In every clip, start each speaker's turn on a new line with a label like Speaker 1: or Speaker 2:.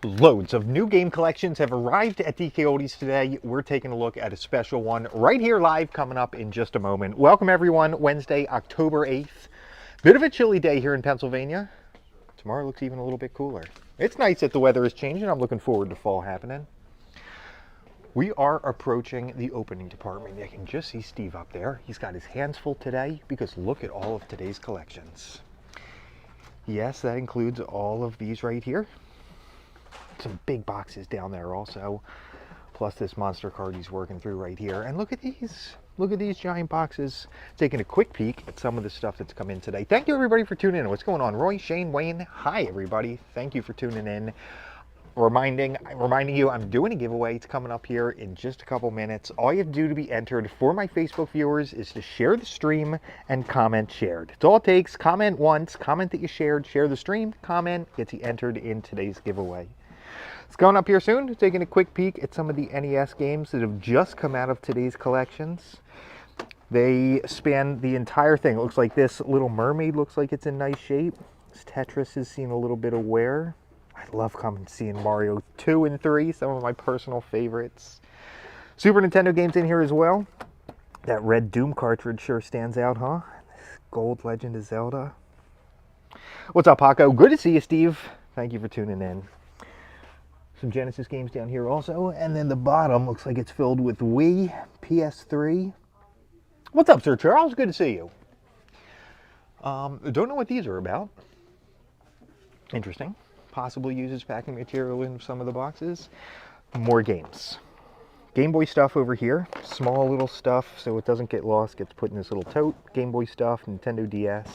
Speaker 1: Loads of new game collections have arrived at DK Oldies today. We're taking a look at a special one right here live coming up in just a moment. Welcome everyone, Wednesday, October 8th. Bit of a chilly day here in Pennsylvania. Tomorrow looks even a little bit cooler. It's nice that the weather is changing. I'm looking forward to fall happening. We are approaching the opening department. You can just see Steve up there. He's got his hands full today because look at all of today's collections. Yes, that includes all of these right here. Some big boxes down there also, plus this monster card he's working through right here. And look at these giant boxes. Taking a quick peek at some of the stuff that's come in today. Thank you everybody for tuning in. What's going on? Roy, Shane, Wayne, hi everybody. Thank you for tuning in. Reminding you I'm doing a giveaway. It's coming up here in just a couple minutes. All you have to do to be entered for my Facebook viewers is to share the stream and comment shared. It's all it takes. Comment once, comment that you shared, share the stream, comment, gets you entered in today's giveaway. It's going up here soon. Taking a quick peek at some of the NES games that have just come out of today's collections. They span the entire thing. It looks like this Little Mermaid looks like it's in nice shape. This Tetris has seen a little bit of wear. I love coming seeing Mario 2 and 3, some of my personal favorites. Super Nintendo games in here as well. That red Doom cartridge sure stands out, huh? This gold Legend of Zelda. What's up, Paco? Good to see you, Steve. Thank you for tuning in. Some Genesis games down here also, and then the bottom looks like it's filled with Wii, PS3. What's up, Sir Charles? Good to see you. Don't know what these are about. Interesting. Possibly uses packing material in some of the boxes. More games. Game Boy stuff over here. Small little stuff so it doesn't get lost. Gets put in this little tote. Game Boy stuff, Nintendo DS.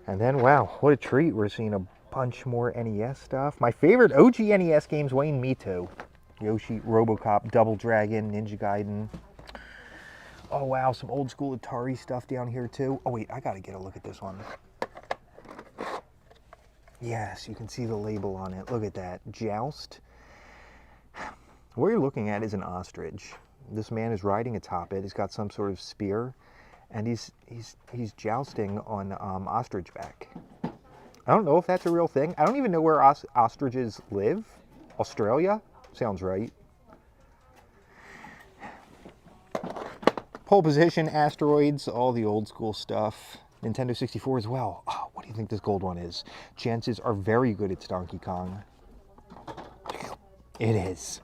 Speaker 1: And then, wow, what a treat. We're seeing a bunch more NES stuff. My favorite OG NES games, Wayne, me too. Yoshi, RoboCop, Double Dragon, Ninja Gaiden. Oh wow, some old school Atari stuff down here too. Oh wait, I gotta get a look at this one. Yes, you can see the label on it. Look at that, Joust. What you're looking at is an ostrich. This man is riding atop it. He's got some sort of spear, and he's jousting on ostrich back. I don't know if that's a real thing. I don't even know where ostriches live. Australia? Sounds right. Pole position, asteroids, all the old school stuff. Nintendo 64 as well. Oh, what do you think this gold one is? Chances are very good it's Donkey Kong. It is.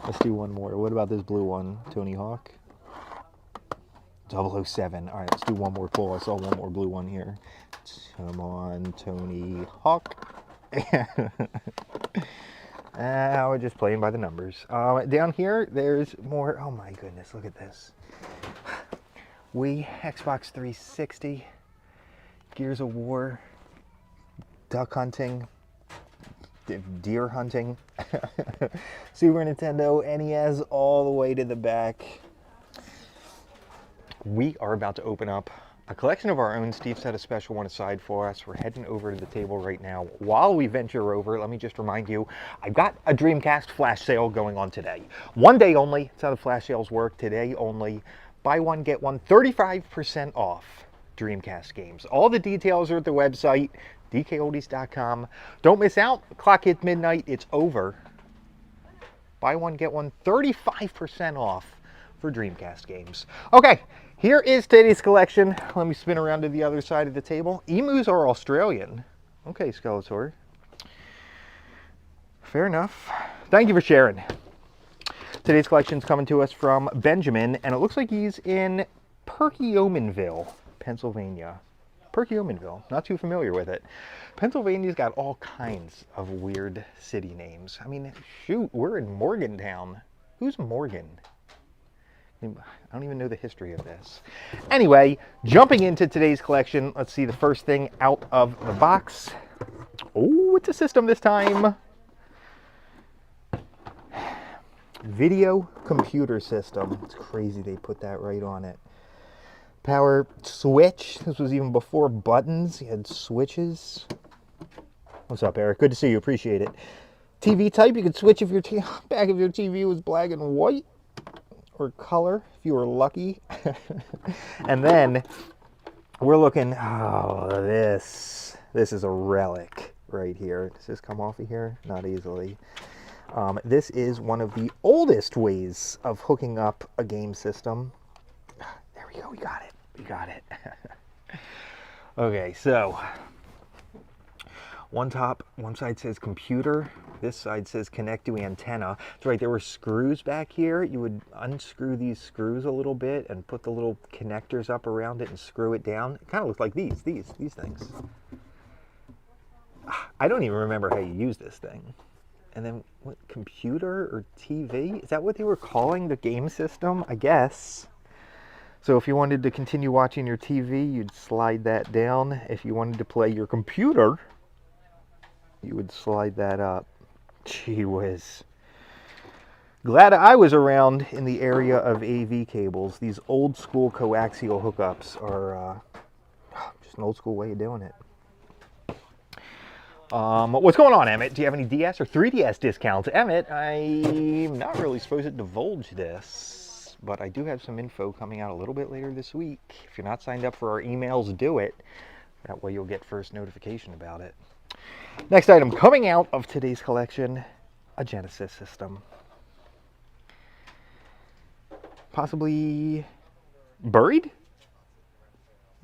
Speaker 1: Let's do one more. What about this blue one? Tony Hawk? 007. All right, let's do one more pull. I saw one more blue one here. Come on, Tony Hawk. We're just playing by the numbers. Down here, there's more. Oh my goodness, look at this. Wii, Xbox 360, Gears of War, duck hunting, deer hunting, Super Nintendo, NES, all the way to the back. We are about to open up a collection of our own. Steve set a special one aside for us. We're heading over to the table right now. While we venture over, let me just remind you, I've got a Dreamcast flash sale going on today. One day only. That's how the flash sales work. Today only. Buy one, get one, 35% off Dreamcast games. All the details are at the website, DKOldies.com. Don't miss out. The clock hits midnight. It's over. Buy one, get one, 35% off for Dreamcast games. Okay. Here is today's collection. Let me spin around to the other side of the table. Emus are Australian. Okay, Skeletor. Fair enough. Thank you for sharing. Today's collection is coming to us from Benjamin, and it looks like he's in Perkiomenville, Pennsylvania. Perkiomenville, not too familiar with it. Pennsylvania's got all kinds of weird city names. I mean, shoot, we're in Morgantown. Who's Morgan? I don't even know the history of this. Anyway, jumping into today's collection, let's see the first thing out of the box. Oh, it's a system this time. Video computer system. It's crazy they put that right on it. Power switch. This was even before buttons. You had switches. What's up, Eric? Good to see you. Appreciate it. TV type. You could switch if your back of your TV was black and white, or color if you were lucky. And then we're looking, oh, this is a relic right here. Does this come off of here? Not easily. This is one of the oldest ways of hooking up a game system. There we go, we got it. We got it. Okay, so one side says computer, this side says connect to antenna. That's right, there were screws back here. You would unscrew these screws a little bit and put the little connectors up around it and screw it down. It kind of looks like these things. I don't even remember how you use this thing. And then what, computer or TV? Is that what they were calling the game system? I guess. So if you wanted to continue watching your TV, you'd slide that down. If you wanted to play your computer, you would slide that up. Gee whiz. Glad I was around in the area of AV cables. These old school coaxial hookups are just an old school way of doing it. What's going on, Emmett? Do you have any DS or 3DS discounts? Emmett, I'm not really supposed to divulge this, but I do have some info coming out a little bit later this week. If you're not signed up for our emails, do it. That way you'll get first notification about it. Next item coming out of today's collection, a Genesis system. Possibly buried?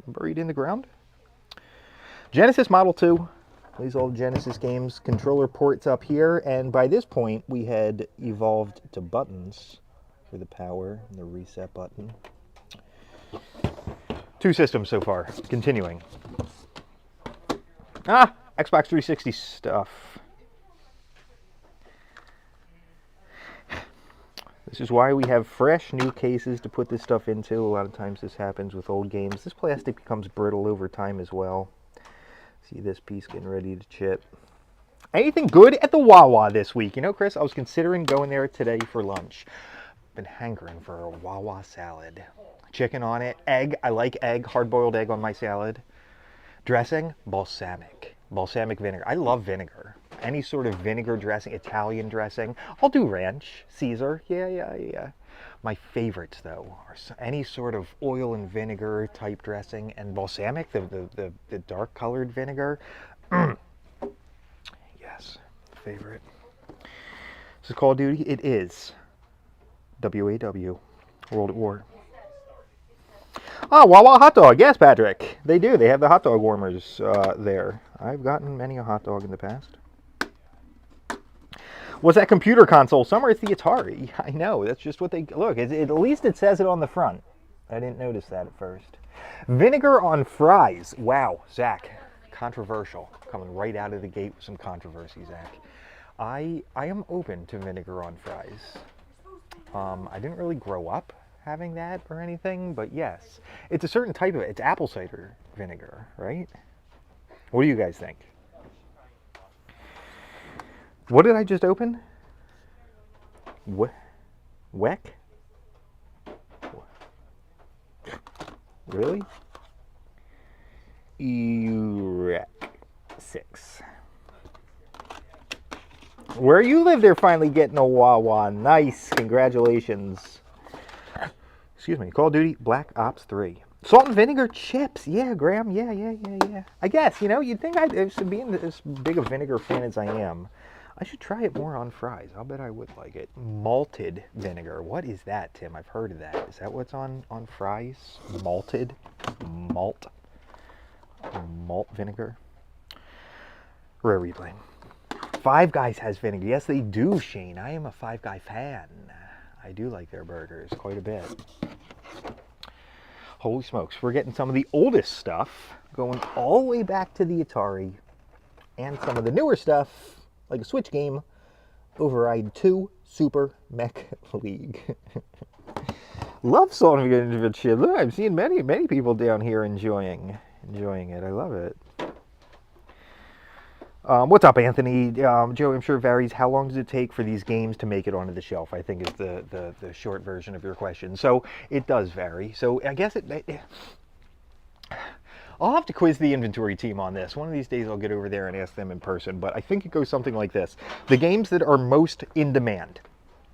Speaker 1: Buried in the ground? Genesis Model 2. These old Genesis games, controller ports up here, and by this point we had evolved to buttons for the power and the reset button. 2 systems so far. Continuing. Xbox 360 stuff. This is why we have fresh new cases to put this stuff into. A lot of times this happens with old games. This plastic becomes brittle over time as well. See this piece getting ready to chip. Anything good at the Wawa this week? You know, Chris, I was considering going there today for lunch. Been hankering for a Wawa salad. Chicken on it, egg. I like egg, hard-boiled egg on my salad. Dressing, balsamic. Balsamic vinegar. I love vinegar. Any sort of vinegar dressing, Italian dressing. I'll do ranch, Caesar. Yeah. My favorites, though, are any sort of oil and vinegar type dressing, and balsamic, the dark-colored vinegar. Yes, favorite. This is Call of Duty. It is WAW, World at War. Wawa hot dog. Yes, Patrick. They do. They have the hot dog warmers there. I've gotten many a hot dog in the past. What's that computer console? Somewhere it's the Atari. I know. That's just what they... Look, at least it says it on the front. I didn't notice that at first. Vinegar on fries. Wow, Zach. Controversial. Coming right out of the gate with some controversy, Zach. I am open to vinegar on fries. I didn't really grow up having that or anything, but yes. It's a certain type of it. It's apple cider vinegar, right? What do you guys think? What did I just open? Weck? Really? Erec 6. Where you live, they're finally getting a Wawa. Nice. Congratulations. Excuse me. Call of Duty Black Ops 3. Salt and vinegar chips. Yeah, Graham. Yeah. I guess, you know, you'd think being as big a vinegar fan as I am, I should try it more on fries. I'll bet I would like it. Malted vinegar. What is that, Tim? I've heard of that. Is that what's on fries? Malted? Malt vinegar? Rare replay. Five Guys has vinegar. Yes, they do, Shane. I am a Five Guy fan. I do like their burgers quite a bit. Holy smokes. We're getting some of the oldest stuff, going all the way back to the Atari, and some of the newer stuff, like a Switch game, Override 2 Super Mech League. Love Salt and Vinegar chip. Look, I'm seeing many people down here enjoying it. I love it. What's up, Anthony? Joe, I'm sure it varies. How long does it take for these games to make it onto the shelf? I think is the short version of your question. So it does vary. So I guess I'll have to quiz the inventory team on this. One of these days I'll get over there and ask them in person, but I think it goes something like this. The games that are most in demand: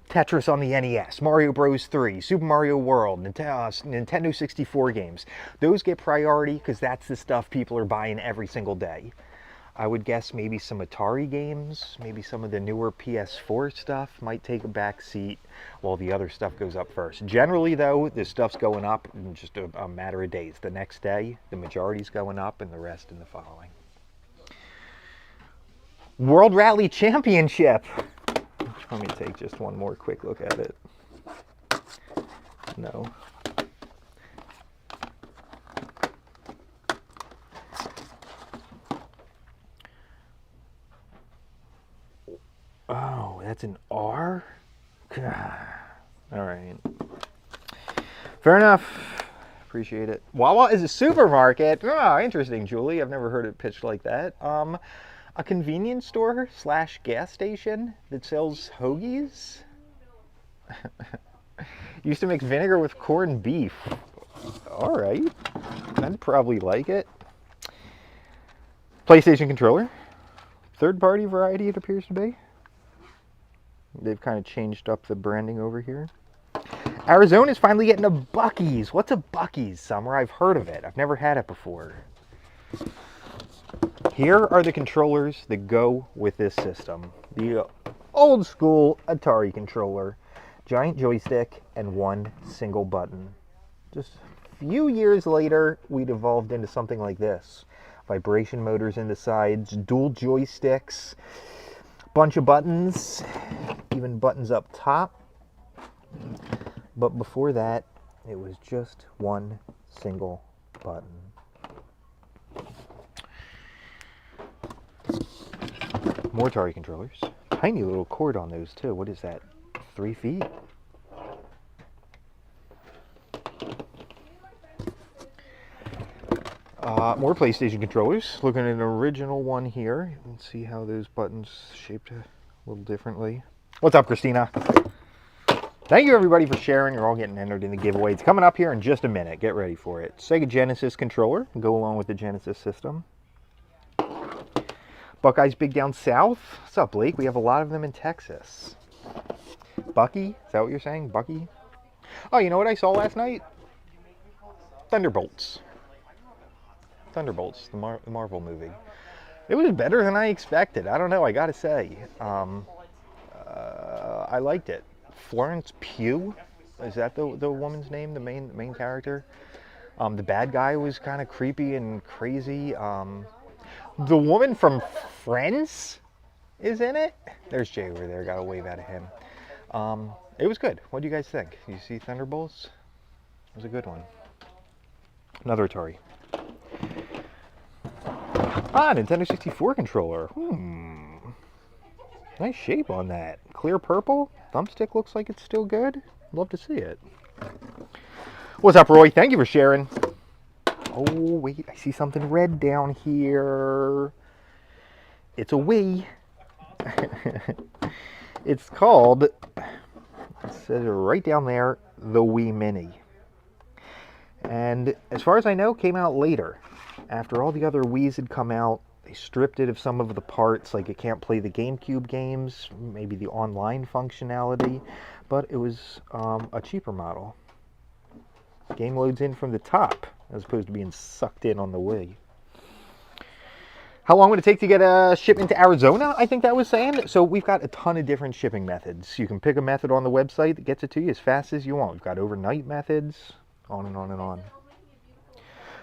Speaker 1: Tetris on the NES, Mario Bros. 3, Super Mario World, Nintendo 64 games. Those get priority because that's the stuff people are buying every single day. I would guess maybe some Atari games, maybe some of the newer PS4 stuff might take a back seat while the other stuff goes up first. Generally, though, this stuff's going up in just a matter of days. The next day, the majority's going up and the rest in the following. World Rally Championship. Let me take just one more quick look at it. No. Oh, that's an R? All right. Fair enough. Appreciate it. Wawa is a supermarket. Oh, interesting, Julie. I've never heard it pitched like that. A convenience store / gas station that sells hoagies. Used to mix vinegar with corned beef. All right. I'd probably like it. PlayStation controller. Third-party variety, it appears to be. They've kind of changed up the branding over here. Arizona's finally getting a Buc-ee's. What's a Buc-ee's, Summer? I've heard of it. I've never had it before. Here are the controllers that go with this system. The old school Atari controller. Giant joystick and one single button. Just a few years later, we'd evolved into something like this. Vibration motors in the sides, dual joysticks, bunch of buttons, even buttons up top. But before that, it was just one single button. More Atari controllers. Tiny little cord on those too. What is that? 3 feet? More PlayStation controllers. Looking at an original one here. Let's see how those buttons shaped a little differently. What's up, Christina? Thank you, everybody, for sharing. You're all getting entered in the giveaway. It's coming up here in just a minute. Get ready for it. Sega Genesis controller. Go along with the Genesis system. Buckeyes Big Down South. What's up, Blake? We have a lot of them in Texas. Bucky? Is that what you're saying? Bucky? Oh, you know what I saw last night? Thunderbolts. Thunderbolts, the Marvel movie. It was better than I expected. I don't know, I gotta say. I liked it. Florence Pugh? Is that the woman's name, the main character? The bad guy was kind of creepy and crazy. The woman from Friends is in it. There's Jay over there. Got a wave out of him. It was good. What do you guys think? You see Thunderbolts? It was a good one. Another Atari. Nintendo 64 controller. Nice shape on that. Clear purple. Thumbstick looks like it's still good. Love to see it. What's up, Roy? Thank you for sharing. Oh, wait. I see something red down here. It's a Wii. It's called, it says it right down there, the Wii Mini. And as far as I know, came out later. After all the other Wiis had come out, they stripped it of some of the parts, like it can't play the GameCube games, maybe the online functionality, but it was a cheaper model. Game loads in from the top, as opposed to being sucked in on the Wii. How long would it take to get a shipment to Arizona? I think that was saying. So we've got a ton of different shipping methods. You can pick a method on the website that gets it to you as fast as you want. We've got overnight methods, on and on and on.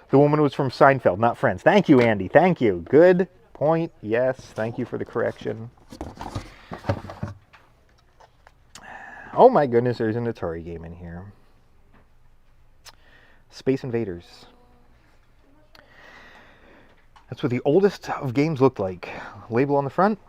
Speaker 1: The woman was from Seinfeld, not Friends. Thank you, Andy. Thank you. Good point. Yes. Thank you for the correction. Oh my goodness, there's an Atari game in here. Space Invaders. That's what the oldest of games looked like. Label on the front,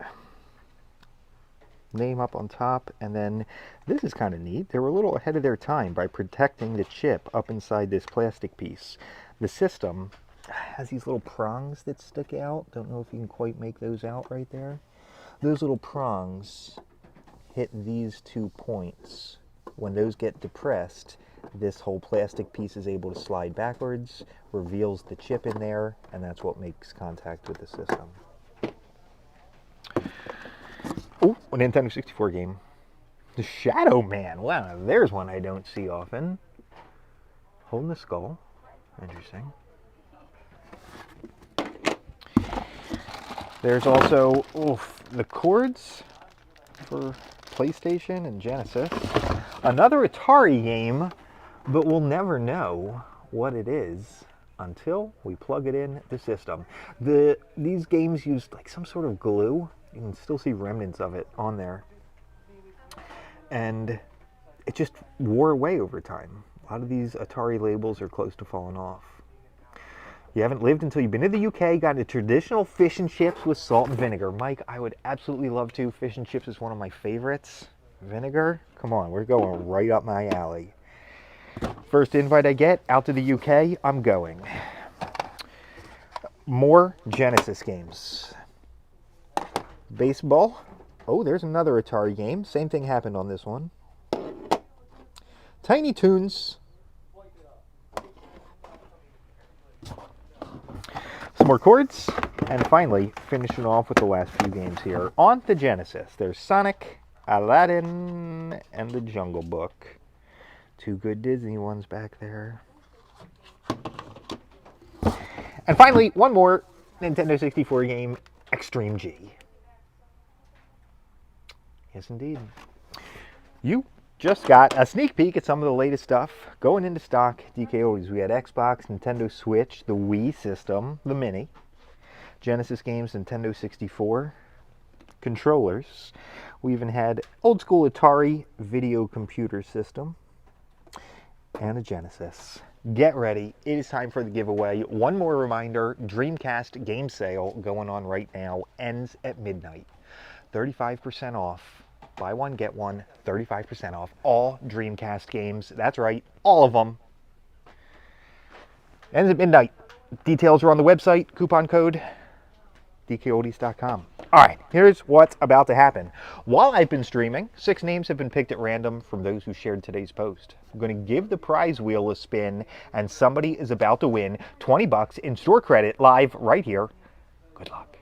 Speaker 1: name up on top, and then this is kind of neat. They were a little ahead of their time by protecting the chip up inside this plastic piece. The system has these little prongs that stick out. Don't know if you can quite make those out right there. Those little prongs hit these 2 points. When those get depressed, this whole plastic piece is able to slide backwards, reveals the chip in there, and that's what makes contact with the system. Oh, a Nintendo 64 game. The Shadow Man. Wow, there's one I don't see often. Holding the skull. Interesting. There's also the cords for PlayStation and Genesis. Another Atari game, but we'll never know what it is until we plug it in the system. These games used like some sort of glue. You can still see remnants of it on there. And it just wore away over time. A lot of these Atari labels are close to falling off. You haven't lived until you've been to the UK, got into traditional fish and chips with salt and vinegar. Mike, I would absolutely love to. Fish and chips is one of my favorites. Vinegar? Come on, we're going right up my alley. First invite I get out to the UK, I'm going. More Genesis games. Baseball. Oh, there's another Atari game. Same thing happened on this one. Tiny Toons. Some more chords. And finally, finishing off with the last few games here. On the Genesis, there's Sonic, Aladdin, and the Jungle Book. Two good Disney ones back there. And finally, one more Nintendo 64 game, Extreme G. Yes, indeed. You just got a sneak peek at some of the latest stuff going into stock. DKOldies. We had Xbox, Nintendo Switch, the Wii system, the Mini, Genesis games, Nintendo 64, controllers. We even had old school Atari video computer system, and a Genesis. Get ready. It is time for the giveaway. One more reminder, Dreamcast game sale going on right now. Ends at midnight. 35% off. Buy one, get one, 35% off. All Dreamcast games. That's right, all of them. Ends at midnight. Details are on the website. Coupon code DKOldies.com. All right, here's what's about to happen. While I've been streaming, 6 names have been picked at random from those who shared today's post. I'm going to give the prize wheel a spin, and somebody is about to win $20 in store credit live right here. Good luck.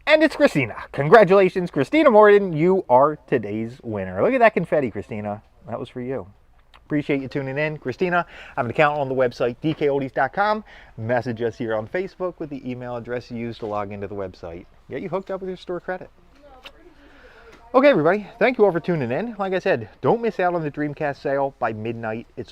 Speaker 1: And it's Christina. Congratulations, Christina Morton. You are today's winner. Look at that confetti, Christina. That was for you. Appreciate you tuning in. Christina, I have an account on the website, DKOldies.com. Message us here on Facebook with the email address you used to log into the website. Get you hooked up with your store credit. Okay, everybody. Thank you all for tuning in. Like I said, don't miss out on the Dreamcast sale by midnight. It's